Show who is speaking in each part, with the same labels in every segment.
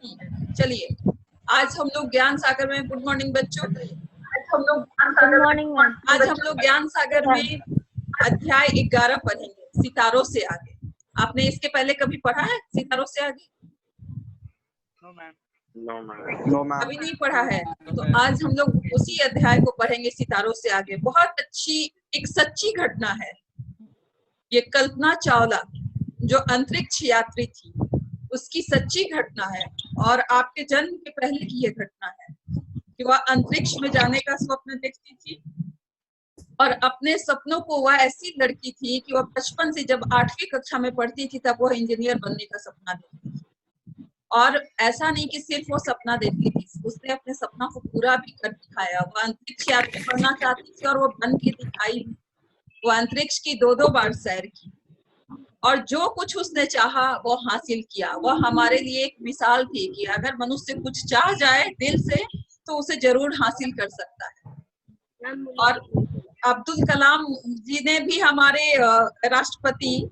Speaker 1: चलिए आज हम लोग ज्ञान सागर में, गुड मॉर्निंग बच्चों,
Speaker 2: गुड मॉर्निंग मैम।
Speaker 1: आज हम लोग ज्ञान सागर में अध्याय 11 पढ़ेंगे, सितारों से आगे। आपने इसके पहले कभी पढ़ा है सितारों से आगे?
Speaker 3: No ma'am.
Speaker 1: अभी नहीं पढ़ा है तो आज हम लोग उसी अध्याय को पढ़ेंगे, सितारों से आगे। बहुत अच्छी एक सच्ची घटना है ये। कल्पना चावला जो अंतरिक्ष यात्री थी उसकी सच्ची घटना है, और आपके जन्म के पहले की ये घटना है कि वह अंतरिक्ष में जाने का स्वप्न देखती थी। और अपने सपनों को, वह ऐसी लड़की थी कि वह बचपन से, जब 8वीं कक्षा में पढ़ती थी तब वह इंजीनियर बनने का सपना देखती थी। और ऐसा नहीं कि सिर्फ वो सपना देखती थी, उसने अपने सपना को पूरा भी कर दिखाया। वह अंतरिक्ष यात्री बनना चाहती थी और वो बन के दिखाई। वो अंतरिक्ष की 2-2 बार सैर की और जो कुछ उसने चाहा वो हासिल किया। वह हमारे लिए एक मिसाल थी कि अगर मनुष्य कुछ चाह जाए दिल से तो उसे जरूर हासिल कर सकता है। और अब्दुल कलाम जी ने भी, हमारे राष्ट्रपति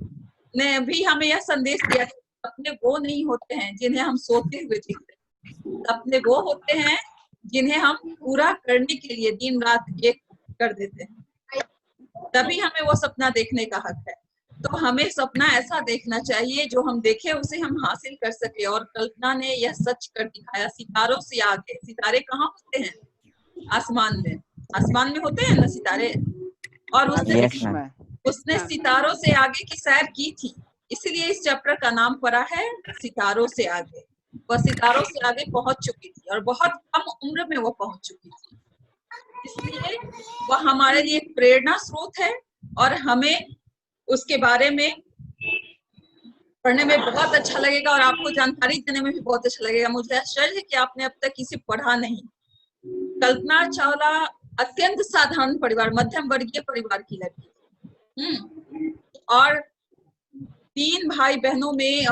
Speaker 1: ने भी हमें यह संदेश दिया कि सपने वो नहीं होते हैं जिन्हें हम सोते हुए देखते हैं, सपने वो होते हैं जिन्हें हम पूरा करने के लिए दिन रात एक कर देते हैं, तभी हमें वो सपना देखने का हक है। तो हमें सपना ऐसा देखना चाहिए जो हम देखें उसे हम हासिल कर सके। और कल्पना ने यह सच कर दिखाया। सितारों से आगे, सितारे कहाँ होते हैं? आसमान में। आसमान में होते हैं ना सितारे। और उसने सितारों से आगे की सैर की थी, इसलिए इस चैप्टर का नाम पड़ा है सितारों से आगे। वह सितारों से आगे पहुंच चुकी थी और बहुत कम उम्र में वो पहुंच चुकी थी, इसलिए वह हमारे लिए एक प्रेरणा स्रोत है। और हमें उसके बारे में पढ़ने में बहुत अच्छा लगेगा और आपको जानकारी देने में भी बहुत अच्छा लगेगा। मुझे आश्चर्य है कि आपने अब तक इसे पढ़ा नहीं। कल्पना चावला अत्यंत साधारण परिवार, मध्यम वर्गीय परिवार की लड़की। और 3 भाई बहनों में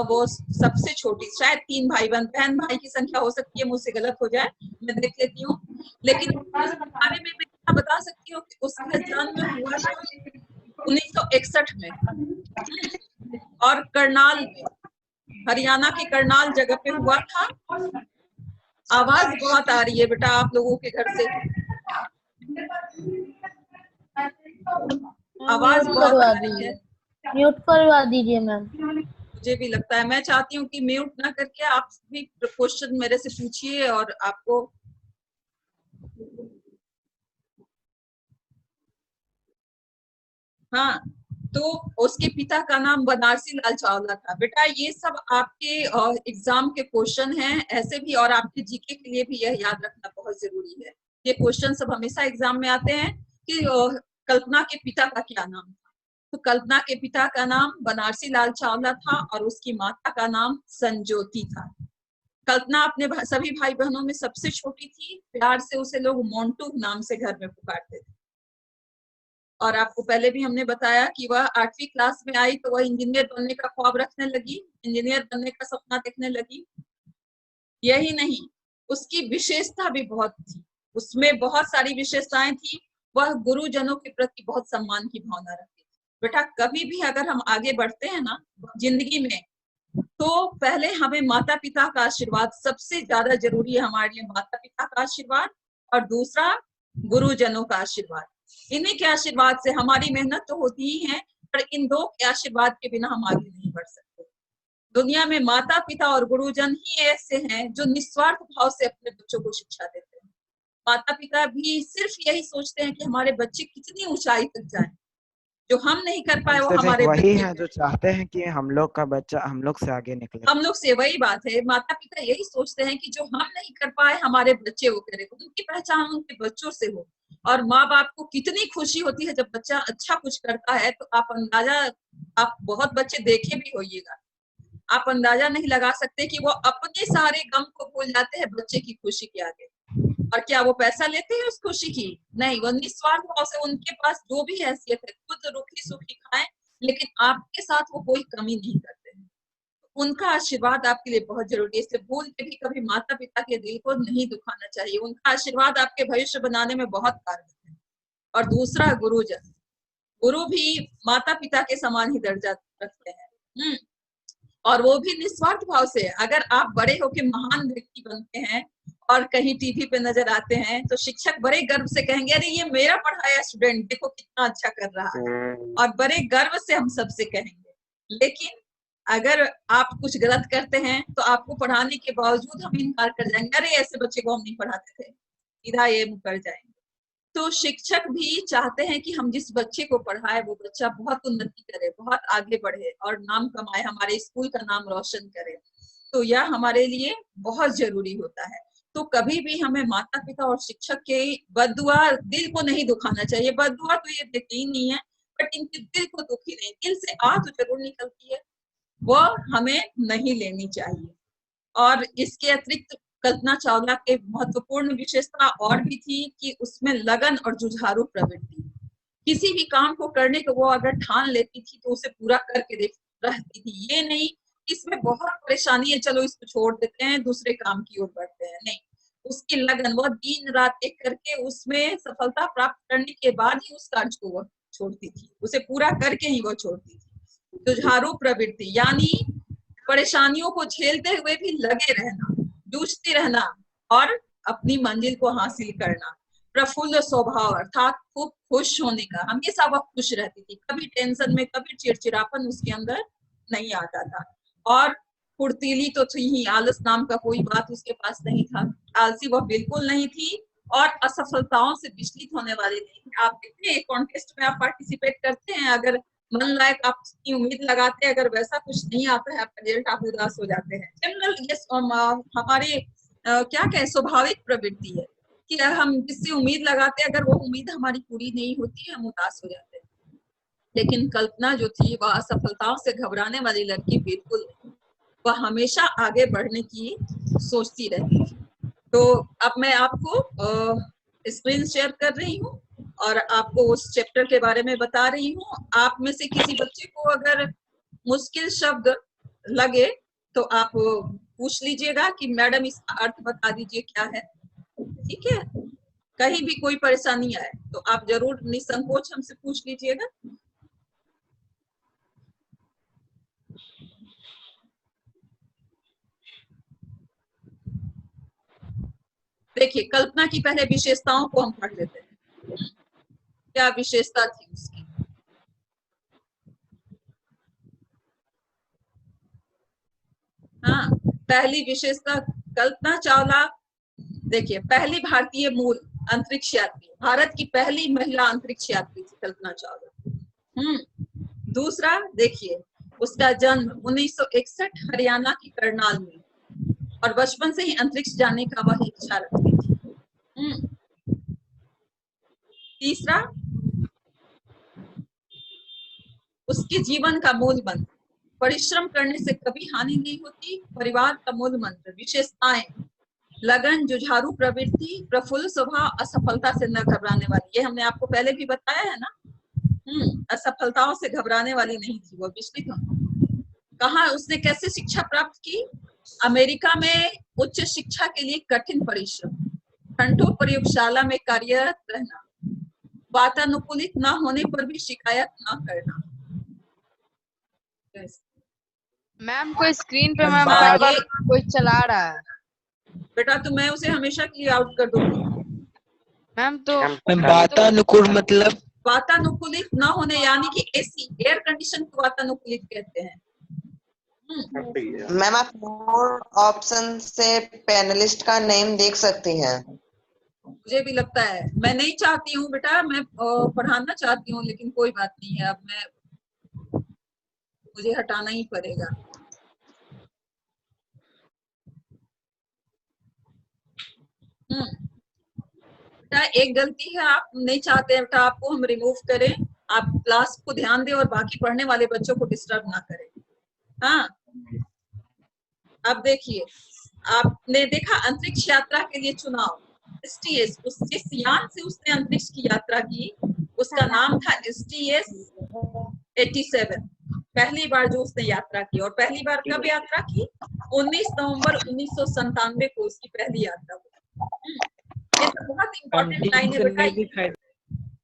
Speaker 1: वो सबसे छोटी, शायद 3 भाई बहन, बहन भाई की संख्या हो सकती है, मुझसे गलत हो जाए, मैं देख लेती हूँ। लेकिन उसके बारे में मैं क्या बता सकती हूँ कि उसका जन्म हुआ था 1961 में और करनाल में, हरियाणा के करनाल जगह पे हुआ था। आवाज बहुत आ रही है बेटा आप लोगों के घर से, आवाज बहुत आ रही है।
Speaker 2: म्यूट करवा दीजिए मैम।
Speaker 1: मुझे भी लगता है, मैं चाहती हूँ कि म्यूट ना करके आप भी क्वेश्चन मेरे से पूछिए। और आपको हाँ, तो उसके पिता का नाम बनारसी लाल चावला था। बेटा ये सब आपके एग्जाम के क्वेश्चन हैं ऐसे भी, और आपके जीके के लिए भी यह याद रखना बहुत जरूरी है। ये क्वेश्चन सब हमेशा एग्जाम में आते हैं कि कल्पना के पिता का क्या नाम था। तो कल्पना के पिता का नाम बनारसी लाल चावला था और उसकी माता का नाम संजोती था। कल्पना अपने सभी भाई बहनों में सबसे छोटी थी। प्यार से उसे लोग मोंटू नाम से घर में पुकारते थे। और आपको पहले भी हमने बताया कि वह 8वीं क्लास में आई तो वह इंजीनियर बनने का ख्वाब रखने लगी, इंजीनियर बनने का सपना देखने लगी। यही नहीं, उसकी विशेषता भी बहुत थी, उसमें बहुत सारी विशेषताएं थी। वह गुरुजनों के प्रति बहुत सम्मान की भावना रखती थी। बेटा कभी भी अगर हम आगे बढ़ते हैं ना जिंदगी में, तो पहले हमें माता पिता का आशीर्वाद सबसे ज्यादा जरूरी है। हमारे लिए माता पिता का आशीर्वाद और दूसरा गुरुजनों का आशीर्वाद। इन्हीं के आशीर्वाद से हमारी मेहनत तो होती ही है, पर इन दो के आशीर्वाद के बिना हम आगे नहीं बढ़ सकते। दुनिया में माता पिता और गुरुजन ही ऐसे हैं जो निस्वार्थ भाव से अपने बच्चों को शिक्षा देते हैं। माता पिता भी सिर्फ यही सोचते हैं कि हमारे बच्चे कितनी ऊंचाई तक जाएं, जो हम नहीं कर पाए वो हमारे
Speaker 3: वही है जो चाहते हैं कि हम लोग का बच्चा हम लोग से आगे निकले।
Speaker 1: हम लोग से वही बात है, माता पिता यही सोचते हैं कि जो हम नहीं कर पाए हमारे बच्चे वो करें, उनकी पहचान उनके बच्चों से हो। और माँ बाप को कितनी खुशी होती है जब बच्चा अच्छा कुछ करता है, तो आप अंदाजा, आप बहुत बच्चे देखे भी होइएगा, आप अंदाजा नहीं लगा सकते कि वो अपने सारे गम को भूल जाते हैं बच्चे की खुशी के आगे। और क्या वो पैसा लेते हैं उस खुशी की? नहीं, वो निस्वार्थ भाव से, उनके पास जो भी हैसियत है खुद रूखी सूखी खाएं, लेकिन आपके साथ वो कोई कमी नहीं करते हैं। उनका आशीर्वाद आपके लिए बहुत जरूरी है, इसलिए भूल के भी कभी माता पिता के दिल को नहीं दुखाना चाहिए। उनका आशीर्वाद आपके भविष्य बनाने में बहुत कारगर है। और दूसरा गुरुजन, गुरु भी माता पिता के समान ही दर्जा रखते हैं। और वो भी निस्वार्थ भाव से। अगर आप बड़े होके महान व्यक्ति बनते हैं और कहीं टीवी पे नजर आते हैं तो शिक्षक बड़े गर्व से कहेंगे अरे ये मेरा पढ़ाया स्टूडेंट देखो कितना अच्छा कर रहा है, और बड़े गर्व से हम सबसे कहेंगे। लेकिन अगर आप कुछ गलत करते हैं तो आपको पढ़ाने के बावजूद हम इनकार कर जाएंगे, अरे ऐसे बच्चे को हम नहीं पढ़ाते थे, सीधा ये मुकर जाएंगे। तो शिक्षक भी चाहते हैं कि हम जिस बच्चे को पढ़ाए वो बच्चा बहुत उन्नति करे, बहुत आगे बढ़े और नाम कमाए, हमारे स्कूल का नाम रोशन करे। तो यह हमारे लिए बहुत जरूरी होता है। तो कभी भी हमें माता पिता और शिक्षक के बद्दुआ दिल को नहीं दुखाना चाहिए। बद्दुआ तो ये देती ही नहीं है, बट इनके दिल को दुखी नहीं, दिल से तो जरूर निकलती है, वो हमें नहीं लेनी चाहिए। और इसके अतिरिक्त कल्पना चावला के महत्वपूर्ण विशेषता और भी थी कि उसमें लगन और जुझारू प्रवृत्ति। किसी भी काम को करने को वो अगर ठान लेती थी तो उसे पूरा करके रहती थी। ये नहीं इसमें बहुत परेशानी है, चलो इसको छोड़ देते हैं, दूसरे काम की ओर बढ़ते हैं, नहीं। उसकी लगन, वो दिन रात एक करके उसमें सफलता प्राप्त करने के बाद ही उस कार्य को वो छोड़ती थी, उसे पूरा करके ही वो छोड़ती थी। जुझारू प्रवृत्ति यानी परेशानियों को झेलते हुए भी लगे रहना, जूझते रहना और अपनी मंजिल को हासिल करना। प्रफुल्ल स्वभाव अर्थात खूब खुश होने का, हमेशा वह खुश रहती थी, कभी टेंशन में कभी चिड़चिड़ापन उसके अंदर नहीं आता था। और फुर्तीली तो थी ही, आलस नाम का कोई बात उसके पास नहीं था, आलसी वह बिल्कुल नहीं थी और असफलताओं से विचलित होने वाली नहीं थी। आप देखते हैं कॉन्टेस्ट में आप पार्टिसिपेट करते हैं, अगर मन लायक आप की उम्मीद लगाते हैं, अगर वैसा कुछ नहीं आता है आपका रिजल्ट, आप उदास हो जाते हैं। जनरल ये हमारी क्या कहें स्वाभाविक प्रवृत्ति है कि हम जिससे उम्मीद लगाते हैं, अगर वो उम्मीद हमारी पूरी नहीं होती है हम उदास हो जाते हैं। लेकिन कल्पना जो थी वह असफलताओं से घबराने वाली लड़की बिल्कुल नहीं, वह हमेशा आगे बढ़ने की सोचती रहती थी। तो अब मैं आपको स्क्रीन शेयर कर रही हूँ और आपको उस चैप्टर के बारे में बता रही हूँ। आप में से किसी बच्चे को अगर मुश्किल शब्द लगे तो आप पूछ लीजिएगा कि मैडम इसका अर्थ बता दीजिए क्या है, ठीक है। कहीं भी कोई परेशानी आए तो आप जरूर निसंकोच हमसे पूछ लीजिएगा। देखिए कल्पना की पहले विशेषताओं को हम पढ़ लेते हैं, क्या विशेषता थी उसकी। हाँ, पहली विशेषता कल्पना चावला, देखिए पहली भारतीय मूल अंतरिक्ष यात्री, भारत की पहली महिला अंतरिक्ष यात्री थी कल्पना चावला। दूसरा देखिए उसका जन्म 1961 हरियाणा की करनाल में, और बचपन से ही अंतरिक्ष जाने का वह इच्छा रखती थी। तीसरा उसके जीवन का मूल मंत्र, परिश्रम करने से कभी हानि नहीं होती, परिवार का मूल मंत्र। विशेषताएं लगन, जुझारू प्रवृत्ति, प्रफुल्ल स्वभाव, असफलता से न घबराने वाली, ये हमने आपको पहले भी बताया है ना। असफलताओं से घबराने वाली नहीं थी वो, विचलित। कहा उसने कैसे शिक्षा प्राप्त की, अमेरिका में उच्च शिक्षा के लिए कठिन परिश्रम, घंटों प्रयोगशाला में कार्यरत रहना, वातानुकूलित न होने पर भी शिकायत न करना।
Speaker 4: मैम कोई स्क्रीन पे मैम बार-बार कोई चला रहा है।
Speaker 1: बेटा तो मैं उसे हमेशा के लिए आउट कर दूंगी।
Speaker 4: मैम तो
Speaker 5: वातानुकूल मतलब
Speaker 1: वातानुकूलित न होने यानी कि एसी, एयर कंडीशन को वातानुकूलित कहते हैं।
Speaker 5: मैम आप मोर ऑप्शन से पैनलिस्ट का नेम देख सकती हैं।
Speaker 1: मुझे भी लगता है, मैं नहीं चाहती हूँ बेटा, मैं पढ़ाना चाहती हूँ, लेकिन कोई बात नहीं है, अब मुझे हटाना ही पड़ेगा। बेटा एक गलती है, आप नहीं चाहते बेटा आपको हम रिमूव करें, आप क्लास को ध्यान दें और बाकी पढ़ने वाले बच्चों को डिस्टर्ब ना करें। हाँ, अब देखिए आपने देखा अंतरिक्ष यात्रा के लिए चुनाव, STS, जिस यान से उसने अंतरिक्ष की यात्रा की उसका नाम था STS-87। पहली बार जो उसने यात्रा की, और पहली बार कब यात्रा की, 19 नवंबर 1997 को उसकी पहली यात्रा हुई। ये तो बहुत इंपॉर्टेंट लाइन है बेटा,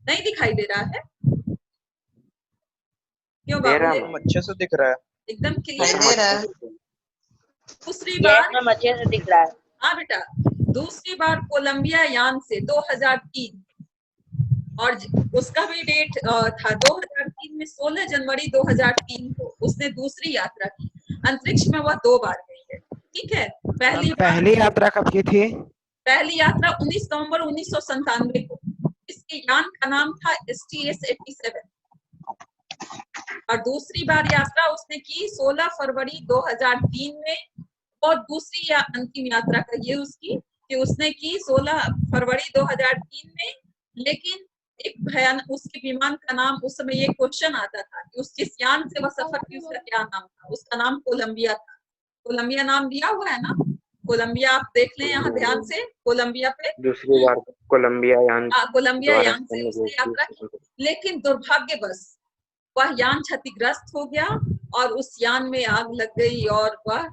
Speaker 1: नहीं दिखाई दे रहा है क्यों बाबू?
Speaker 6: अच्छे से दिख रहा है।
Speaker 1: एकदम क्लियर
Speaker 5: दे रहा है।
Speaker 1: दूसरी बार
Speaker 6: मैम अच्छे से दिख रहा है।
Speaker 1: हाँ बेटा, दूसरी बार कोलंबिया यान से 2003 और उसका भी डेट था 2003 में 16 जनवरी 2003 को उसने दूसरी यात्रा की। अंतरिक्ष में वह 2 बार गई है। ठीक है,
Speaker 3: पहली यात्रा कब की थी?
Speaker 1: पहली यात्रा 19 नवंबर 1997 को। इसके यान का नाम था STS-87 और दूसरी बार यात्रा उसने की 16 फरवरी 2003 में। और दूसरी या अंतिम यात्रा कहिए उसकी कि उसने की 16 फरवरी 2003 में। लेकिन एक भयानक उसके विमान का नाम, उस समय ये क्वेश्चन आता था कि उस जिस यान से वह सफर की उसका क्या नाम था। उसका नाम कोलंबिया था। कोलंबिया नाम दिया हुआ है ना, कोलंबिया आप देख लें यहाँ ध्यान से, कोलंबिया पे
Speaker 7: दूसरी बार कोलंबिया यान
Speaker 1: कोलंबिया यान से उसने यात्रा की। लेकिन दुर्भाग्यवश वह यान क्षतिग्रस्त हो गया और उस यान में आग लग गई और वह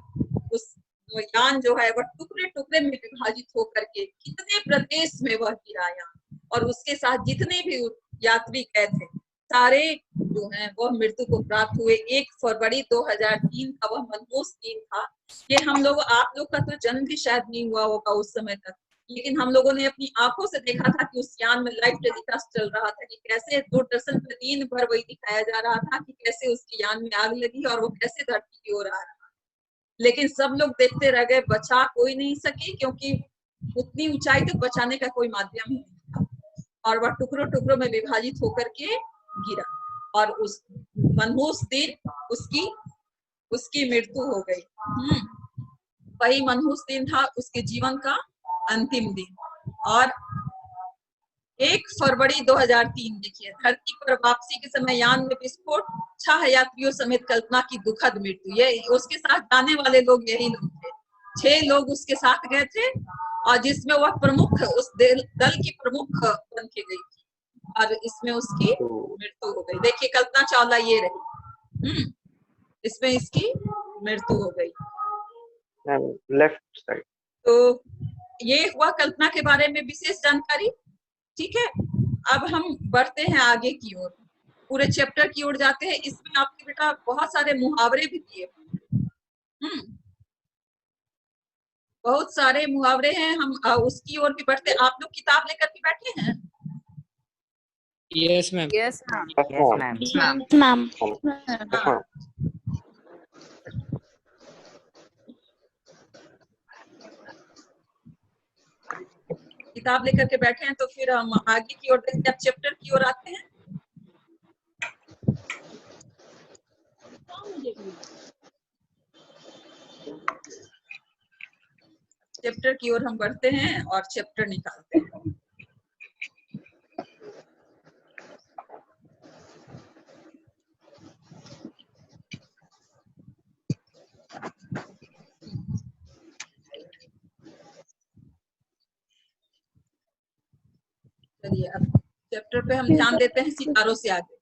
Speaker 1: उस यान जो है वह टुकड़े टुकड़े में विभाजित होकर के कितने प्रदेश में वह गिरा यान, और उसके साथ जितने भी यात्री गए थे सारे जो हैं वह मृत्यु को प्राप्त हुए। 1 फरवरी 2003 का वह मनहूस दिन था। ये हम लोग, आप लोग का तो जन्म भी शायद नहीं हुआ होगा उस समय तक, लेकिन हम लोगों ने अपनी आंखों से देखा था कि उस यान में लाइव टेलीकास्ट चल रहा था कि कैसे दूरदर्शन पर दिन भर वही दिखाया जा रहा था कि कैसे उसकी यान में आग लगी और वो कैसे धरती की ओर आ रहा। लेकिन सब लोग देखते रह गए, बचा कोई नहीं सके क्योंकि उतनी ऊंचाई तक बचाने का कोई माध्यम नहीं था और वह टुकड़ों टुकड़ों में विभाजित होकर के गिरा और उस मनहूस दिन उसकी मृत्यु हो गई। वही मनहूस दिन था उसके जीवन का अंतिम दिन। और 1 फरवरी 2003 देखिए, धरती पर वापसी के समय यान में विस्फोट, 6 यात्रियों समेत कल्पना की दुखद मृत्यु। ये उसके साथ जाने वाले लोग यही लोग थे, 6 लोग उसके साथ गए थे और जिसमें वह प्रमुख, उस दल की प्रमुख बन के गई थी और इसमें उसकी मृत्यु हो गई। देखिए कल्पना चावला ये रही, इसमें इसकी मृत्यु हो गई।
Speaker 7: Left side.
Speaker 1: तो ये हुआ कल्पना के बारे में विशेष जानकारी। ठीक है, अब हम बढ़ते हैं आगे की ओर, पूरे चैप्टर की ओर जाते हैं। इसमें आपके बेटा बहुत सारे मुहावरे भी दिए, बहुत सारे मुहावरे हैं। हम उसकी ओर भी बढ़ते हैं। आप लोग किताब लेकर के बैठे हैं?
Speaker 8: Yes ma'am.
Speaker 4: Yes ma'am.
Speaker 7: Yes ma'am.
Speaker 2: Ma'am
Speaker 7: हाँ।
Speaker 1: किताब लेकर के बैठे हैं तो फिर हम आगे की ओर देखते हैं। अब चैप्टर की ओर आते हैं। चैप्टर की ओर हम बढ़ते हैं और चैप्टर निकालते हैं। चलिए अब चैप्टर पे हम ध्यान देते हैं सितारों से आगे।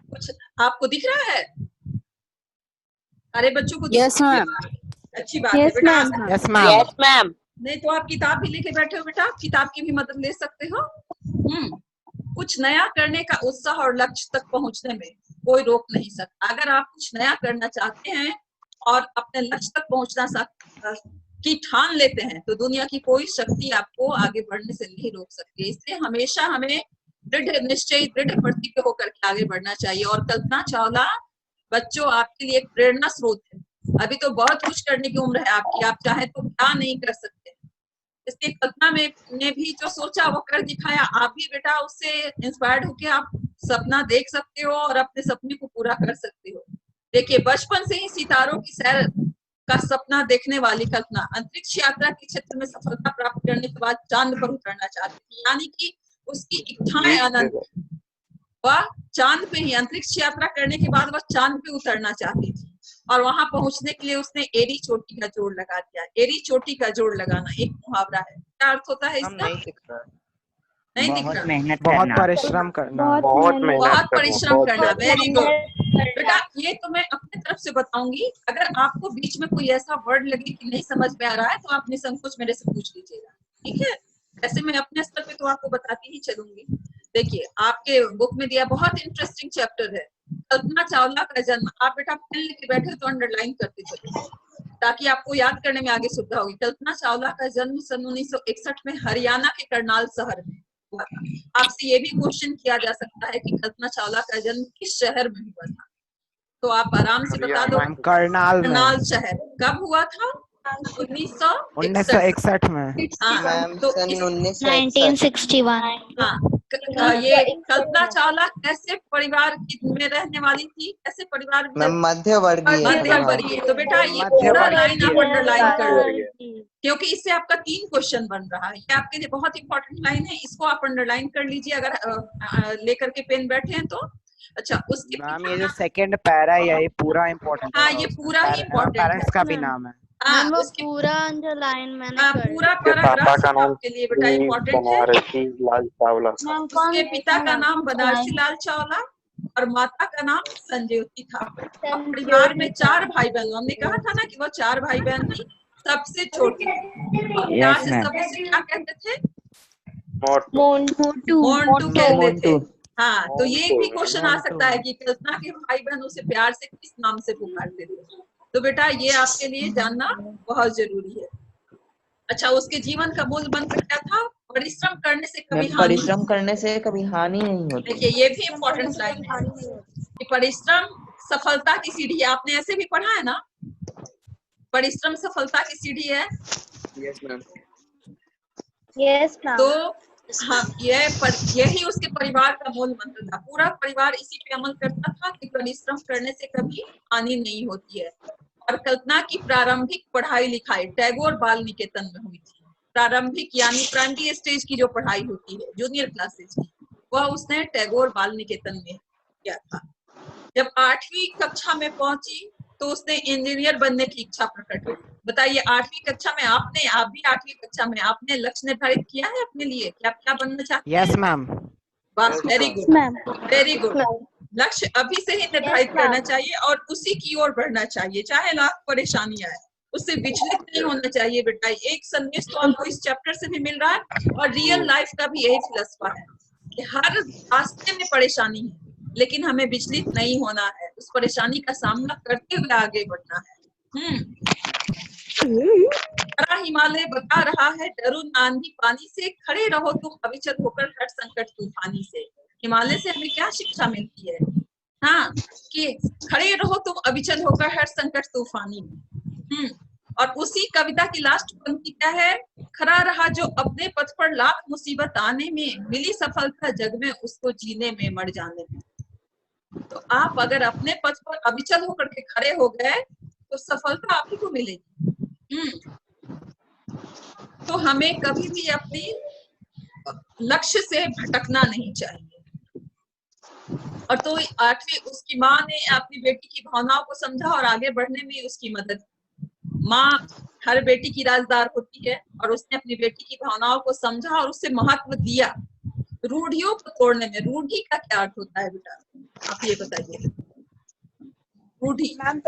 Speaker 1: कुछ आपको दिख रहा है? अरे बच्चों को
Speaker 4: यस मैम।
Speaker 1: अच्छी बात है बेटा।
Speaker 3: Yes ma'am.
Speaker 6: Yes ma'am.
Speaker 1: नहीं तो आप किताब भी लेके बैठे हो बेटा, किताब की भी मदद ले सकते हो। कुछ नया करने का उत्साह और लक्ष्य तक पहुंचने में कोई रोक नहीं सकता। अगर आप कुछ नया करना चाहते हैं और अपने लक्ष्य तक पहुंचना की ठान लेते हैं तो दुनिया की कोई शक्ति आपको आगे बढ़ने से नहीं रोक सकती। इसलिए हमेशा हमें दृढ़ निश्चय, दृढ़ प्रतिज्ञ होकर के आगे बढ़ना चाहिए। और कल्पना चावला बच्चों आपके लिए एक प्रेरणा स्रोत है। अभी तो बहुत कुछ करने की उम्र है आपकी, आप चाहे तो क्या नहीं कर सकते। इसलिए कल्पना ने भी जो सोचा वो कर दिखाया। आप भी बेटा उससे इंस्पायर्ड होकर आप सपना देख सकते हो और अपने सपने को पूरा कर सकते हो। देखिए बचपन से ही सितारों की सैर का सपना देखने वाली कल्पना अंतरिक्ष यात्रा के क्षेत्र में सफलता प्राप्त करने के बाद चांद पर उतरना चाहती थी। यानी कि उसकी इच्छाएं अनंत, वह चांद पे ही अंतरिक्ष यात्रा करने के बाद वह चांद पे उतरना चाहती थी और वहां पहुंचने के लिए उसने एड़ी चोटी का जोड़ लगा दिया। एड़ी चोटी का जोड़ लगाना एक मुहावरा है। क्या अर्थ होता है इसका? नहीं दिख रहा।
Speaker 3: मेहनत करना, बहुत परिश्रम करना,
Speaker 1: बहुत परिश्रम करना। वेरी गुड बेटा, ये तो मैं अपने तरफ से बताऊंगी। अगर आपको बीच में कोई ऐसा वर्ड लगे कि नहीं समझ में आ रहा है तो आप निसंकोच मेरे से पूछ लीजिएगा, ठीक है? वैसे मैं अपने स्तर पे तो आपको बताती ही चलूंगी। देखिए आपके बुक में दिया, बहुत इंटरेस्टिंग चैप्टर है, कल्पना चावला का जन्म। आप बेटा पेन लेके बैठे तो अंडरलाइन करते चलिए ताकि आपको याद करने में आगे सुविधा होगी। कल्पना चावला का जन्म सन 1961 में हरियाणा के करनाल शहर में हुआ था। आपसे ये भी क्वेश्चन किया जा सकता है कि कल्पना चावला का जन्म किस शहर में हुआ था, तो आप आराम से बता दो।
Speaker 3: मैम करनाल में।
Speaker 1: करनाल शहर कब हुआ था? 1961
Speaker 3: 1961 में।
Speaker 1: हाँ,
Speaker 5: मैम
Speaker 1: तो
Speaker 5: सन
Speaker 1: इस
Speaker 2: 1961
Speaker 1: हाँ ये कल्पना चावला कैसे परिवार में रहने वाली थी, कैसे परिवार में?
Speaker 5: मैम मध्यवर्गीय
Speaker 1: मध्यम वर्गीय। तो बेटा ये
Speaker 3: मध्यम
Speaker 1: पूरा
Speaker 3: वर्गीय।
Speaker 1: लाइन आप अंडरलाइन कर लो,
Speaker 7: वर्गीय।
Speaker 1: क्योंकि इससे आपका 3 क्वेश्चन बन रहा है। ये आपके लिए बहुत इंपॉर्टेंट लाइन है, इसको आप अंडरलाइन कर लीजिए अगर लेकर के पेन बैठे हैं तो। अच्छा, उसके
Speaker 3: मैम ये जो सेकंड पैरा है ये पूरा इम्पोर्टेंट
Speaker 1: हाँ ये पूरा ही इम्पोर्टेंट
Speaker 3: पेरेंट्स का भी
Speaker 2: मैम।
Speaker 3: नाम है।
Speaker 1: हाँ
Speaker 2: मैम वो
Speaker 1: उसके
Speaker 2: पूरा अंडरलाइन मैंने
Speaker 1: हाँ,
Speaker 2: कर
Speaker 1: पूरा
Speaker 7: उसके पापा
Speaker 1: पैराग्राफ
Speaker 7: का नाम
Speaker 1: आपके लिए बेटा इम्पोर्टेंट है।
Speaker 7: बनारसी लाल चावला था।
Speaker 2: मैम
Speaker 1: उसके पिता का नाम बनारसी लाल चावला और माता का नाम संजयोती था। अब परिवार में 4 भाई बहन, हमने कहा था ना कि वो 4 भाई बहन थी, सबसे छोटी थी। और प्यार से सब उसे क्या कहते थे?
Speaker 2: मोंटू
Speaker 1: मोंटू कहते थे।
Speaker 5: मोंटू।
Speaker 1: हाँ, तो ये भी
Speaker 7: मोंटू।
Speaker 1: क्वेश्चन आ सकता है कि कल्पना के भाई बहन उसे प्यार से किस नाम से पुकारते थे। तो बेटा ये आपके लिए जानना बहुत जरूरी है। अच्छा, उसके जीवन का मूल मंत्र क्या था? परिश्रम करने से कभी हानि।
Speaker 5: परिश्रम करने से कभी हानि नहीं होती।
Speaker 1: देखिए ये भी इम्पोर्टेंट लाइन है कि परिश्रम सफलता की सीढ़ी है। आपने ऐसे भी पढ़ा है ना, परिश्रम सफलता की सीढ़ी है।
Speaker 5: Yes ma'am.
Speaker 2: यस मैम
Speaker 1: तो हाँ यही उसके परिवार का मूल मंत्र था। पूरा परिवार इसी पे अमल करता था कि परिश्रम करने से कभी हानि नहीं होती है। और कल्पना की प्रारंभिक पढ़ाई लिखाई टैगोर बाल निकेतन में हुई थी। प्रारंभिक यानी प्राइमरी स्टेज की जो पढ़ाई होती है, जूनियर क्लासेज की, वह उसने टैगोर बाल निकेतन में किया था। जब 8वीं कक्षा में पहुंची तो उसने इंजीनियर बनने की इच्छा प्रकट की। बताइए 8वीं कक्षा में आप भी 8वीं कक्षा में आपने लक्ष्य निर्धारित किया है अपने लिए कि आप क्या बनना चाहते हैं?
Speaker 3: Yes ma'am.
Speaker 1: बस very good,
Speaker 2: ma'am
Speaker 1: very good. लक्ष्य अभी से ही निर्धारित करना चाहिए और उसी की ओर बढ़ना चाहिए, चाहे लाख परेशानी आए, उससे विचलित नहीं होना चाहिए बेटा। एक संदेश तो आपको इस चैप्टर से भी मिल रहा है और रियल लाइफ का भी यही फिलसफा है कि हर रास्ते में परेशानी है, लेकिन हमें विचलित नहीं होना है, उस परेशानी का सामना करते हुए आगे बढ़ना है। हरा हिमालय बता रहा है डरो आंधी पानी से, खड़े रहो तुम अविचल होकर हर संकट तूफानी से। हिमालय से हमें क्या शिक्षा मिलती है? हाँ, कि खड़े रहो तुम अविचल होकर हर संकट तूफानी में। और उसी कविता की लास्ट पंक्ति क्या है? खड़ा रहा जो अपने पथ पर लाख मुसीबत आने में, मिली सफलता जग में उसको जीने में मर जाने में। तो आप अगर अपने पथ पर अविचल होकर के खड़े हो गए तो सफलता आप ही को मिलेगी। तो हमें कभी भी अपनी लक्ष्य से भटकना नहीं चाहिए। और तो 8वीं उसकी माँ ने अपनी बेटी की भावनाओं को समझा और आगे बढ़ने में उसकी मदद की। माँ हर बेटी की राजदार होती है और उसने अपनी बेटी की भावनाओं को समझा और उससे महत्व दिया। रूढ़ियों को तोड़ने में, रूढ़ी का क्या अर्थ होता है बेटा, आप ये बताइए। रूढ़ी हर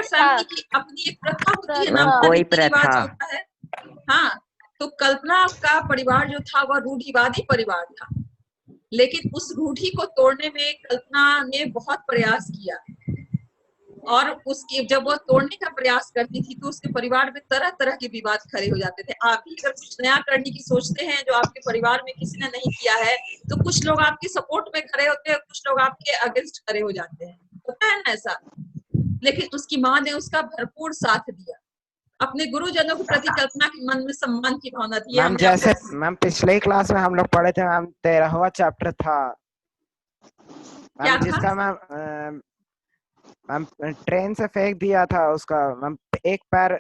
Speaker 1: फैमिली की अपनी एक प्रथा होती है ना,
Speaker 3: कोई
Speaker 1: रीति रिवाज
Speaker 3: प्रथा
Speaker 1: होता है। हाँ, तो कल्पना का परिवार जो था वह रूढ़िवादी परिवार था, लेकिन उस रूढ़ी को तोड़ने में कल्पना ने बहुत प्रयास किया। और उसके जब वो तोड़ने का प्रयास करती थी तो उसके परिवार में तरह तरह के विवाद खड़े हो जाते थे। आप भी अगर कुछ नया करने की सोचते हैं जो आपके परिवार में किसी ने नहीं किया है, तो कुछ लोग आपके सपोर्ट में खड़े होते हैं, कुछ लोग आपके अगेंस्ट खड़े हो जाते हैं, होता है ना ऐसा। लेकिन उसकी माँ ने उसका भरपूर साथ दिया। अपने गुरुजनों के प्रति कल्पना के मन में सम्मान की भावना थी।
Speaker 3: मैम जैसे मैम पिछले क्लास में हम लोग पढ़े थे मैम 13वां चैप्टर था मैम, जिसका मैम ट्रेन से फेंक दिया था उसका मैम, एक पैर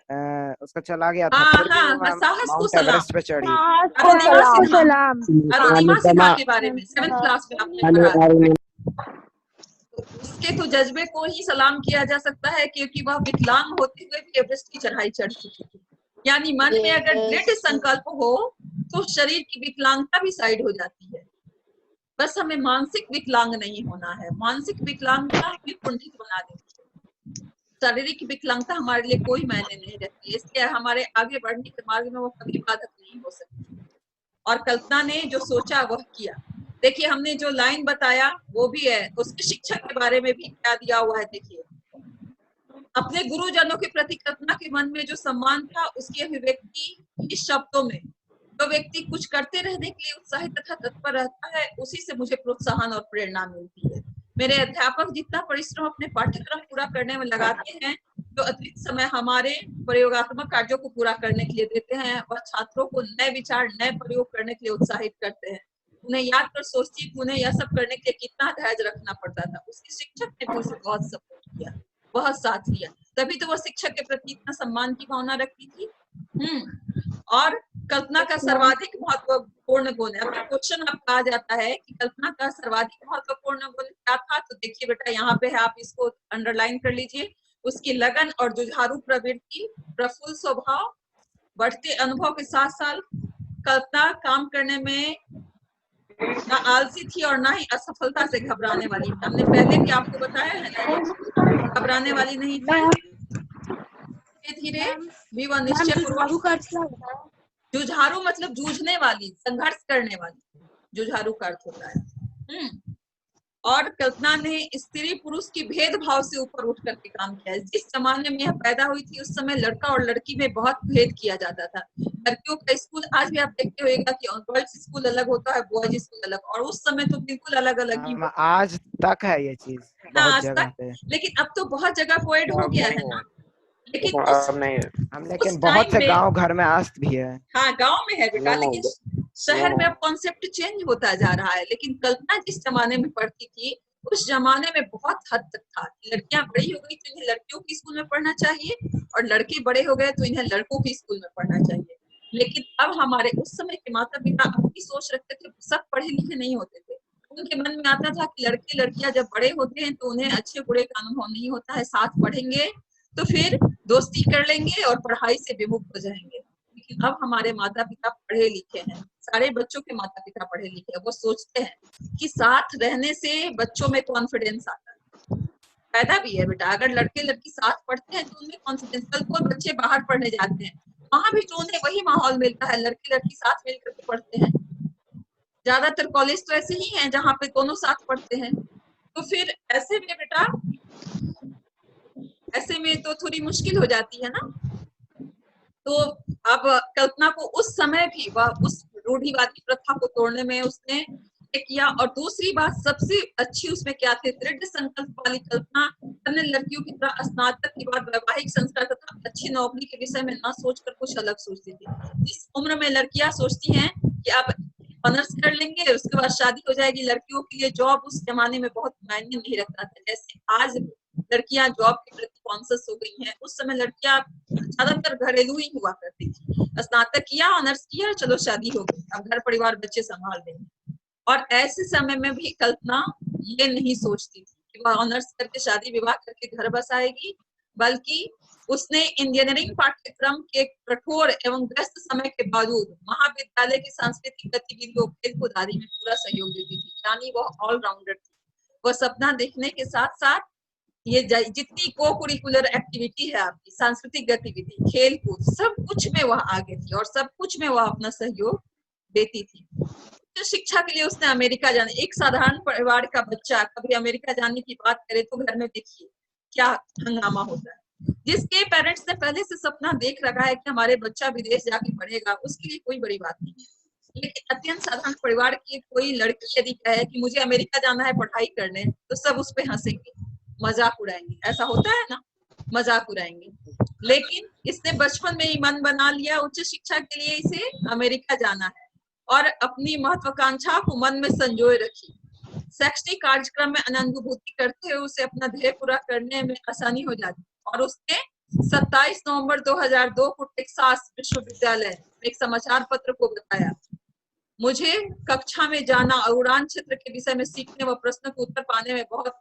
Speaker 3: उसका चला गया था, फिर भी वो मैम माउंट एवरेस्ट पे चढ़ी।
Speaker 1: अरुणिमा सिन्हा के बारे में 7th क्लास में आपने पढ़ा। उसके तो जज्बे को ही सलाम किया जा सकता है क्योंकि वह विकलांग होते हुए भी एवरेस्ट की चढ़ाई चढ़ चुकी थी। यानी मन में अगर दृढ़ संकल्प हो तो शरीर की विकलांगता भी साइड हो जाती है। बस हमें मानसिक विकलांग नहीं होना है। मानसिक विकलांगता हमें कुंठित बना देती है। शारीरिक विकलांगता हमारे लिए कोई मायने नहीं रखती, इसलिए हमारे आगे बढ़ने के मार्ग में वो कभी बाधक नहीं हो सकती। और कल्पना ने जो सोचा वह किया। देखिए हमने जो लाइन बताया वो भी है, उसके शिक्षक के बारे में भी क्या दिया हुआ है। देखिए अपने गुरुजनों के प्रति कल्पना के मन में जो सम्मान था उसकी अभिव्यक्ति इस शब्दों में, जो व्यक्ति कुछ करते रहने के लिए उत्साहित तथा तत्पर रहता है उसी से मुझे प्रोत्साहन और प्रेरणा मिलती है। मेरे अध्यापक जितना परिश्रम अपने पाठ्यक्रम पूरा करने में लगाते हैं, जो अतिरिक्त समय हमारे प्रयोगात्मक कार्यों को पूरा करने के लिए देते हैं, वह छात्रों को नए विचार नए प्रयोग करने के लिए उत्साहित करते हैं। उन्हें याद कर सोचती कि उन्हें यह सब करने के लिए कितना धैर्य रखना पड़ता था। उसके शिक्षक ने भी उसे बहुत सपोर्ट किया, बहुत साथ लिया, तभी तो वह शिक्षक के प्रति इतना सम्मान की भावना रखती थी। और कल्पना का सर्वाधिक महत्वपूर्ण गुण है। अगर क्वेश्चन आपका आ जाता है कि कल्पना का सर्वाधिक महत्वपूर्ण गुण क्या था, तो देखिए बेटा यहाँ पे है, आप इसको अंडरलाइन कर लीजिए। उसकी लगन और जुझारू प्रवृत्ति, प्रफुल्ल स्वभाव, बढ़ते अनुभव के साथ साथ कल्पना काम करने में ना आलसी थी और ना ही असफलता से घबराने वाली। हमने पहले भी आपको बताया है ना, घबराने वाली नहीं थी। धीरे भी वह निश्चय पूर्वक, जुझारू मतलब जूझने वाली, संघर्ष करने वाली, जुझारू का अर्थ होता है। और कल्पना ने स्त्री पुरुष की भेदभाव से ऊपर उठ करके काम किया है। जिस जमाने में यह पैदा हुई थी उस समय लड़का और लड़की में बहुत भेद किया जाता था। लड़कियों का स्कूल आज भी आप देखते होगा कि गर्ल्स स्कूल अलग होता है, बॉयज स्कूल अलग, और उस समय तो बिल्कुल अलग अलग ही।
Speaker 3: आज तक है ये चीज बहुत जगह पे,
Speaker 1: लेकिन अब तो बहुत जगह कोएड हो गया है ना। लेकिन
Speaker 3: लेकिन बहुत से गांव घर में आज भी है।
Speaker 1: हाँ गांव में है बेटा, लेकिन शहर में अब कॉन्सेप्ट चेंज होता जा रहा है। लेकिन कल्पना जिस जमाने में पढ़ती थी उस जमाने में बहुत हद तक था। लड़कियां बड़ी हो गई तो इन्हें लड़कियों की स्कूल में पढ़ना चाहिए, और लड़के बड़े हो गए तो इन्हें लड़कों की स्कूल में पढ़ना चाहिए। लेकिन अब हमारे उस समय के माता पिता अपनी सोच रखते थे, सब पढ़े लिखे नहीं होते थे। उनके मन में आता था कि लड़के लड़कियां जब बड़े होते हैं तो उन्हें अच्छे बुरे का अनुभव नहीं होता है, साथ पढ़ेंगे तो फिर दोस्ती कर लेंगे और पढ़ाई से विमुख हो जाएंगे। लेकिन अब हमारे माता पिता पढ़े लिखे हैं, सारे बच्चों के माता पिता पढ़े लिखे हैं। वो सोचते हैं कि साथ रहने से बच्चों में कॉन्फिडेंस आता है, फायदा भी है बेटा। अगर लड़के लड़की साथ पढ़ते हैं तो उनमें कॉन्फिडेंस, कल को बच्चे बाहर पढ़ने जाते हैं वहां भी तो उन्हें वही माहौल मिलता है, लड़के लड़की साथ मिलकर के पढ़ते हैं। ज्यादातर कॉलेज तो ऐसे ही हैं जहाँ पे दोनों साथ पढ़ते हैं। तो फिर ऐसे में बेटा, ऐसे में तो थोड़ी मुश्किल हो जाती है ना। तो अब कल्पना को उस समय भी वह उस रूढ़िवादी प्रथा को तोड़ने में उसने किया। और दूसरी बात सबसे अच्छी उसमें क्या थे, दृढ़ संकल्प वाली कल्पना अन्य लड़कियों की तरह स्नातक के बाद वैवाहिक संस्कार तथा अच्छी नौकरी के विषय में ना सोचकर कुछ अलग सोचती थी। इस उम्र में लड़कियां सोचती हैं कि अब ऑनर्स कर लेंगे उसके बाद शादी हो जाएगी। लड़कियों के लिए जॉब उस जमाने में बहुत मायने नहीं रखता था, जैसे आज लड़कियां जॉब के प्रति कॉन्शियस हो गई हैं। उस समय लड़कियां ज्यादातर घरेलू ही हुआ करती थी, स्नातक किया, ऑनर्स किया, चलो शादी हो गई, अब घर परिवार बच्चे संभाल देंगे। और ऐसे समय में भी कल्पना ये नहीं सोचती थी कि वह ऑनर्स करके शादी विवाह करके घर बस आएगी, बल्कि उसने इंजीनियरिंग पाठ्यक्रम के कठोर एवं व्यस्त समय के बावजूद महाविद्यालय की सांस्कृतिक गतिविधियों खेलकूद आदि में पूरा सहयोग देती थी। यानी वह ऑलराउंडर थी। वह सपना देखने के साथ साथ ये जितनी को करिकुलर एक्टिविटी है आपकी, सांस्कृतिक गतिविधि, खेल कूद, सब कुछ में वह आगे थी और सब कुछ में वह अपना सहयोग देती थी। तो शिक्षा के लिए उसने अमेरिका जाने, एक साधारण परिवार का बच्चा कभी अमेरिका जाने की बात करे तो घर में देखिए क्या हंगामा होता है। जिसके पेरेंट्स ने पहले से सपना देख रखा है कि हमारे बच्चा विदेश जाके पढ़ेगा, उसके लिए कोई बड़ी बात नहीं है। लेकिन अत्यंत साधारण परिवार की कोई लड़की यदि कहे कि मुझे अमेरिका जाना है पढ़ाई करने, तो सब उस पर हंसेंगे, मजाक उड़ाएंगे। ऐसा होता है ना, मजाक उड़ाएंगे। लेकिन इसने बचपन में ही मन बना लिया उच्च शिक्षा के लिए इसे अमेरिका जाना है और अपनी महत्वाकांक्षा को मन में संजोए रखी। शैक्षणिक कार्यक्रम में अनुभूति करते हुए उसे अपना ध्येय पूरा करने में आसानी हो जाती। और उसने 27 नवंबर 2002 को टेक्सास विश्वविद्यालय में एक समाचार पत्र को बताया, मुझे कक्षा में जाना और उड़ान क्षेत्र के विषय में सीखने व प्रश्न को उत्तर पाने में बहुत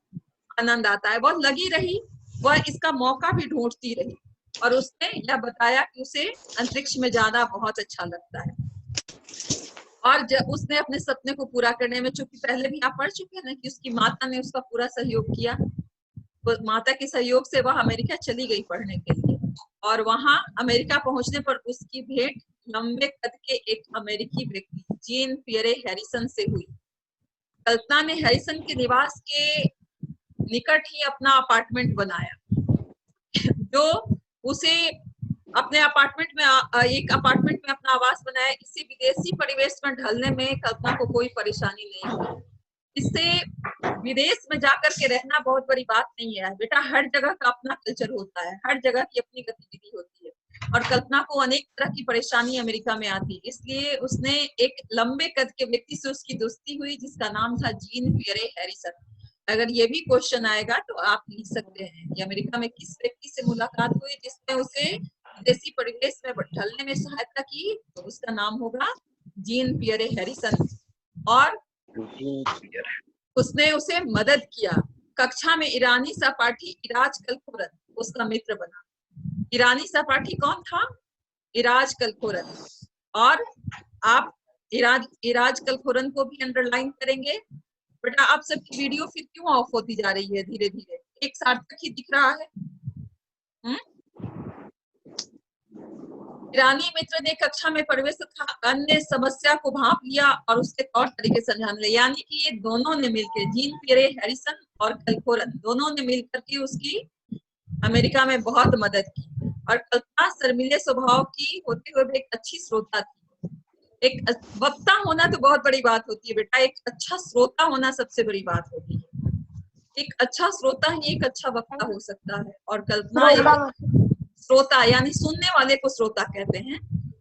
Speaker 1: आनंद आता है। बहुत लगी रही, वह इसका मौका भी ढूंढती रही और उसने यह बताया कि उसे अंतरिक्ष में जाना बहुत अच्छा लगता है। और जब उसने अपने सपने को पूरा करने में, चूंकि पहले भी आप पढ़ चुके हैं ना कि उसकी माता ने उसका पूरा सहयोग किया, तो माता के सहयोग से वह अमेरिका चली गई पढ़ने के लिए। और वहां अमेरिका पहुंचने पर उसकी भेंट लंबे कद के एक अमेरिकी व्यक्ति जीन पियरे हैरिसन से हुई। कल्पना ने हैरिसन के निवास के निकट ही अपना अपार्टमेंट बनाया, जो उसे अपने अपार्टमेंट में अपना आवास बनाया। इससे विदेशी परिवेश में ढलने में कल्पना को कोई परेशानी नहीं हुई। इससे विदेश में जाकर के रहना बहुत बड़ी बात नहीं है बेटा, हर जगह का अपना कल्चर होता है, हर जगह की अपनी गतिविधि होती है। और कल्पना को अनेक तरह की परेशानी अमेरिका में आती, इसलिए उसने एक लंबे कद के व्यक्ति से उसकी दोस्ती हुई जिसका नाम था जीन पियरे हैरिसन। अगर ये भी क्वेश्चन आएगा तो आप लिख सकते हैं कि अमेरिका में किस व्यक्ति से मुलाकात हुई जिसने उसे विदेशी परिवेश में ढलने में सहायता की, तो उसका नाम होगा जीन पियरे हैरिसन। और उसने उसे मदद किया। कक्षा में ईरानी सहपाठी इराज कलखोरन उसका मित्र बना। ईरानी सहपाठी कौन था? इराज कलखोरन। और आप इराज कलखोरन को भी अंडरलाइन करेंगे। बेटा आप सबकी वीडियो फिर क्यों ऑफ होती जा रही है धीरे धीरे? एक सार्थक ही दिख रहा है। ईरानी मित्र ने कक्षा में प्रवेश तथा अन्य समस्या को भांप लिया और उसके तौर तरीके समझाने लगे। यानी कि ये दोनों ने मिलकर, जीन पियरे हैरिसन और कलखोरन दोनों ने मिलकर के उसकी अमेरिका में बहुत मदद की। और कल्पना शर्मीले स्वभाव की होते हुए भी एक अच्छी श्रोता थी। एक वक्ता होना तो बहुत बड़ी बात होती है बेटा, एक अच्छा श्रोता होना सबसे बड़ी बात होती है। एक अच्छा श्रोता ही एक अच्छा वक्ता हो सकता है। और कल्पना श्रोता यानी सुनने वाले को श्रोता कहते हैं।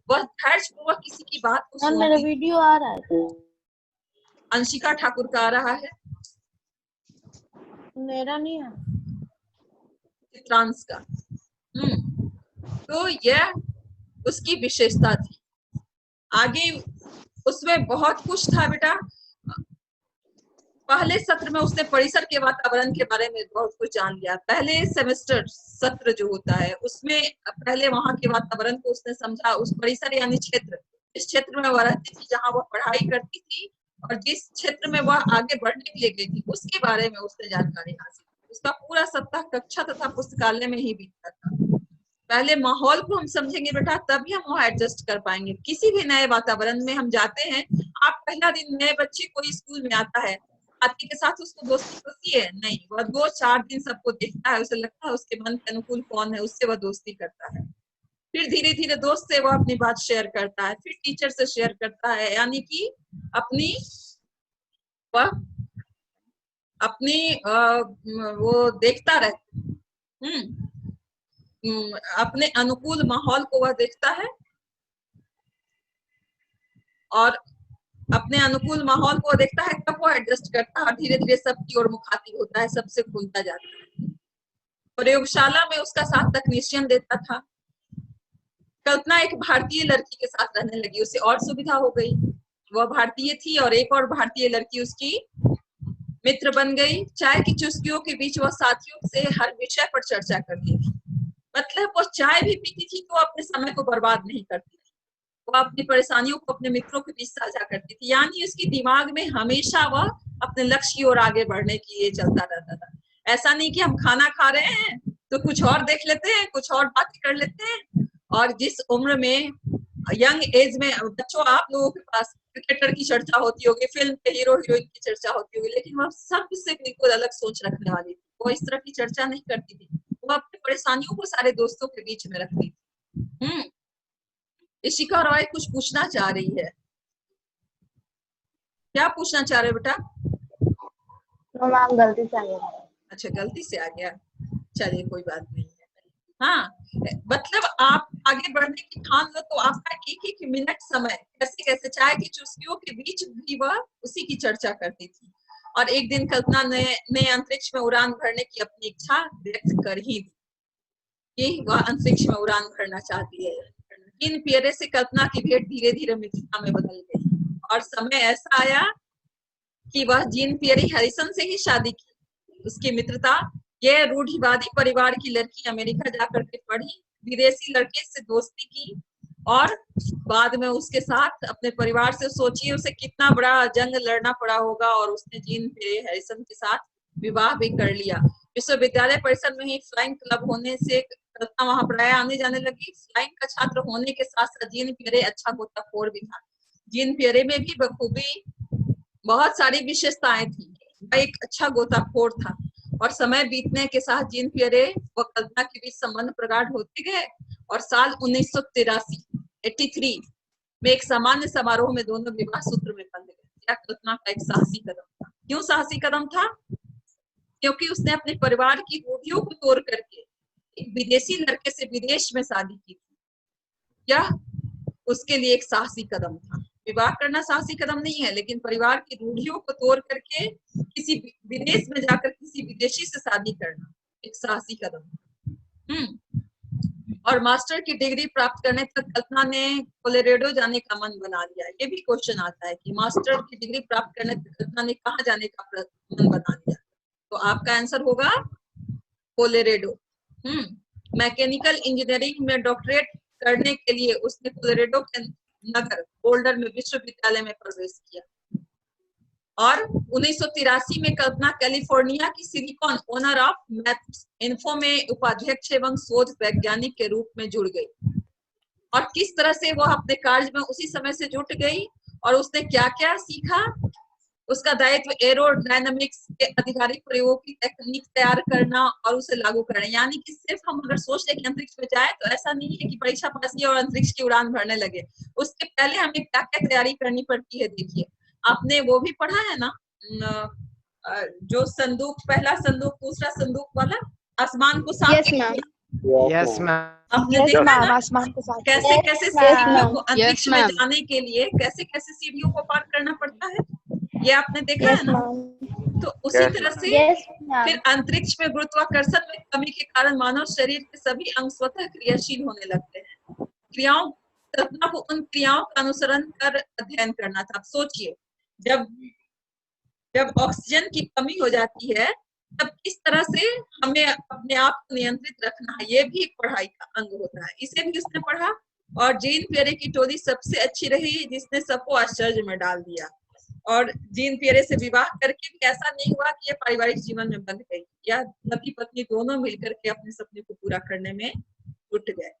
Speaker 1: वह धैर्यपूर्वक किसी की बात को सुनती।
Speaker 2: मेरा वीडियो आ रहा है।
Speaker 1: अंशिका ठाकुर का आ रहा है,
Speaker 2: मेरा नहीं है,
Speaker 1: चित्रांश का। तो यह उसकी विशेषता थी। आगे उसमें बहुत कुछ था बेटा। पहले सत्र में उसने परिसर के वातावरण के बारे में बहुत कुछ जान लिया। पहले सेमेस्टर सत्र जो होता है उसमें पहले वहां के वातावरण को उसने समझा। उस परिसर यानी क्षेत्र, इस क्षेत्र में वह रहती थी जहां वह पढ़ाई करती थी और जिस क्षेत्र में वह आगे बढ़ने के लिए गई थी उसके बारे में उसने जानकारी हासिल की। उसका पूरा सप्ताह कक्षा तथा पुस्तकालय में ही बीतता था। पहले माहौल को हम समझेंगे बेटा, तभी हम वहाँ एडजस्ट कर पाएंगे। किसी भी नए वातावरण में हम जाते हैं, आप पहला दिन नए बच्चे कोई स्कूल में आता है, साथी के साथ उसको दोस्ती होती है? नहीं, वह 2-4 दिन सबको देखता है, उसे लगता है उसके मन के अनुकूल कौन है, उससे वह दोस्ती करता है। फिर धीरे धीरे दोस्त से वह अपनी बात शेयर करता है, फिर टीचर से शेयर करता है, यानी कि वो देखता रहता है। अपने अनुकूल माहौल को वह देखता है और अपने अनुकूल माहौल को देखता है, तब वो एडजस्ट करता है और धीरे धीरे सबकी ओर मुखातिब होता है, सबसे खुलता जाता है। प्रयोगशाला में उसका साथ तकनीशियन देता था। कल्पना एक भारतीय लड़की के साथ रहने लगी, उसे और सुविधा हो गई। वह भारतीय थी और एक और भारतीय लड़की उसकी मित्र बन गई। चाय की चुस्कियों के बीच वह साथियों से हर विषय पर चर्चा करती थी। मतलब वह चाय भी पीती थी तो अपने समय को बर्बाद नहीं करती थी। वह अपनी परेशानियों को अपने मित्रों के बीच साझा करती थी। यानी उसकी दिमाग में हमेशा वह अपने लक्ष्य की ओर आगे बढ़ने के लिए चलता रहता था। ऐसा नहीं कि हम खाना खा रहे हैं तो कुछ और देख लेते हैं, कुछ और बातें कर लेते हैं। और जिस उम्र में, यंग एज में बच्चों, आप लोगों के पास क्रिकेटर की चर्चा होती होगी, फिल्म के हीरो हीरोइन की चर्चा होती होगी, लेकिन वह सबसे बिल्कुल अलग सोच रखने वाली थी। वो इस तरह की चर्चा नहीं करती थी। वो अपनी परेशानियों को सारे दोस्तों के बीच में रखती थी। इशिका रॉय कुछ पूछना चाह रही है। क्या पूछना चाह रहे हो बेटा?
Speaker 2: मैम गलती से आ गया।
Speaker 1: अच्छा, गलती से आ गया, चलिए कोई बात नहीं है। हाँ, मतलब आप आगे बढ़ने की ठान लो तो आपका एक मिनट समय कैसे कैसे चाय की चुस्कियों के बीच भी वह उसी की चर्चा करती थी। और एक दिन कल्पना ने अंतरिक्ष में उड़ान भरने की अपनी इच्छा व्यक्त कर ही दी कि वह अंतरिक्ष में उड़ान भरना चाहती है। जीन पियरे से कल्पना की भेंट धीरे धीरे मित्रता में बदल गई और समय ऐसा आया कि वह जीन पियरे हैरिसन से ही शादी की। उसकी मित्रता, यह रूढ़िवादी परिवार की लड़की अमेरिका जाकर के पढ़ी, विदेशी लड़के से दोस्ती की और बाद में उसके साथ अपने परिवार से, सोचिए उसे कितना बड़ा जंग लड़ना पड़ा होगा, और उसने जीन पियरे हैरिसन के साथ विवाह भी कर लिया। विश्वविद्यालय परिसर में ही फ्लाइंग क्लब होने से कल्पना वहां प्राय आने जाने लगी। फ्लाइंग का छात्र होने के साथ साथ जीन पियरे अच्छा गोताखोर भी था। जीन पियरे में भी बखूबी बहुत सारी विशेषताएं थी। वह एक अच्छा गोताखोर था और समय बीतने के साथ जीन पियरे व कल्पना के बीच संबंध प्रगाढ़ होते गए और साल 1983 में एक सामान्य समारोह में दोनों विवाह सूत्र में बंध गए। यह कल्पना का एक साहसी कदम था। क्यों साहसी कदम था? क्योंकि उसने अपने परिवार की रूढ़ियों को तोड़ करके एक विदेशी लड़के से विदेश में शादी की थी। यह उसके लिए एक साहसी कदम था। विवाह करना साहसी कदम नहीं है, लेकिन परिवार की रूढ़ियों को तोड़ करके किसी विदेश में जाकर किसी विदेशी से शादी करना एक साहसी कदम था। और मास्टर की डिग्री प्राप्त करने तक कल्पना ने कोलोराडो जाने का मन बना लिया। ये भी क्वेश्चन आता है कि मास्टर की डिग्री प्राप्त करने तक कल्पना ने कहाँ जाने का मन बना लिया। तो आपका आंसर होगा कोलोराडो। मैकेनिकल इंजीनियरिंग में डॉक्टरेट करने के लिए उसने कोलोराडो के नगर बोल्डर में विश्वविद्यालय में प्रवेश किया और 1983 में कल्पना कैलिफोर्निया की silicon owner of maths info में उपाध्यक्ष एवं शोध वैज्ञानिक के रूप में जुड़ गई। और किस तरह से वो अपने कार्य में उसी समय से जुट गई और उसने क्या क्या सीखा? उसका दायित्व एरोडायनामिक्स के आधिकारिक प्रयोगों की तकनीक तैयार करना और उसे लागू करना। यानी कि सिर्फ हम अगर सोच लें कि अंतरिक्ष में जाए तो ऐसा नहीं है कि परीक्षा पास की और अंतरिक्ष की उड़ान भरने लगे। उसके पहले हमें क्या क्या तैयारी करनी पड़ती है। देखिए, आपने वो भी पढ़ा है ना, जो संदूक, पहला संदूक दूसरा संदूक वाला, आसमान को साफ
Speaker 3: यस मैम
Speaker 1: आपने देखा ना
Speaker 2: आसमान के साथ
Speaker 1: कैसे कैसे सीढ़ियों को अंतरिक्ष में जाने के लिए कैसे कैसे सीढ़ियों को पार करना पड़ता है, ये आपने देखा है ना। तो उसी तरह से फिर अंतरिक्ष में गुरुत्वाकर्षण में कमी के कारण मानव शरीर के सभी अंग स्वतः क्रियाशील होने लगते हैं। कल्पना को उन क्रियाओं का अनुसरण कर अध्ययन करना था। सोचिए, जब ऑक्सीजन की कमी हो जाती है तब किस तरह से हमें अपने आप को नियंत्रित रखना है, ये भी एक पढ़ाई का अंग होता है। इसे भी उसने पढ़ा और जीन पियरे की टोली सबसे अच्छी रही जिसने सबको आश्चर्य में डाल दिया। और जीन पियरे से विवाह करके भी ऐसा नहीं हुआ कि ये पारिवारिक जीवन में बंध गई, या पति पत्नी दोनों मिलकर के अपने सपने को पूरा करने में जुट गए।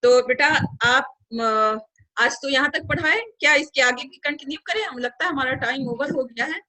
Speaker 1: तो बेटा आप आज तो यहाँ तक पढ़ाए, क्या इसके आगे भी कंटिन्यू करें? हम लगता है हमारा टाइम ओवर हो गया है।